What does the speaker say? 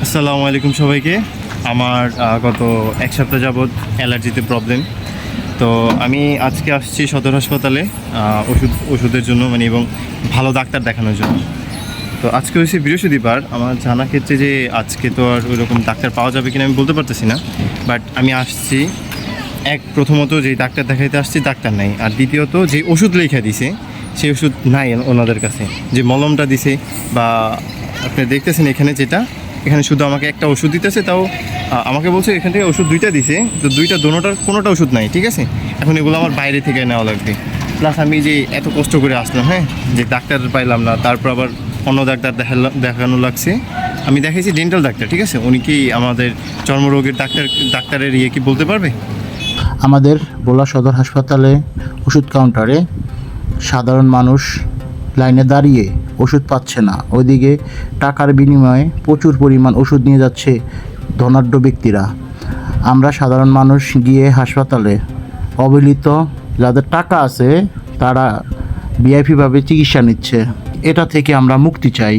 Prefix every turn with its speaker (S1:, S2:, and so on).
S1: আসসালামু আলাইকুম সবাইকে। আমার গত এক সপ্তাহ যাবৎ অ্যালার্জিতে প্রবলেম। তো আমি আজকে আসছি সদর হাসপাতালে ওষুধের জন্য এবং ভালো ডাক্তার দেখানোর জন্য। তো আজকে হচ্ছে বৃহস্পতিবার। আমার জানা ক্ষেত্রে যে আজকে তো আর ওইরকম ডাক্তার পাওয়া যাবে কিনা আমি বলতে পারতেছি না, বাট আমি আসছি। প্রথমত যে ডাক্তার দেখাইতে আসছি ডাক্তার নাই, আর দ্বিতীয়ত যে ওষুধ লেখা দিছে সেই ওষুধ নাই ওনাদের কাছে। যে মলমটা দিছে বা আপনি দেখতেছেন এখানে শুধু আমাকে একটা ওষুধ দিতেছে, তাও আমাকে বলছে এখান থেকে ওষুধ দুইটা দিছে, তো দোনোটার কোনোটা ওষুধ নাই, ঠিক আছে। এখন এগুলো আমার বাইরে থেকে নেওয়া লাগবে। প্লাস আমি যে এত কষ্ট করে আসলাম, যে ডাক্তার পাইলাম না, তারপর আবার অন্য ডাক্তার দেখানো লাগছে। আমি দেখাইছি ডেন্টাল ডাক্তার, ঠিক আছে। উনি কি আমাদের চর্মরোগের ডাক্তারের কি বলতে পারবে?
S2: আমাদের ভোলা সদর হাসপাতালে ওষুধ কাউন্টারে সাধারণ মানুষ লাইনে দাঁড়িয়ে ওষুধ পাচ্ছে না। ওইদিকে টাকার বিনিময়ে প্রচুর পরিমাণ ওষুধ নিয়ে যাচ্ছে ধনাঢ্য ব্যক্তিরা। আমরা সাধারণ মানুষ গিয়ে হাসপাতালে অবহেলিত যাদের টাকা আছে তারা ভিআইপিভাবে চিকিৎসা নিচ্ছে। এটা থেকে আমরা মুক্তি চাই।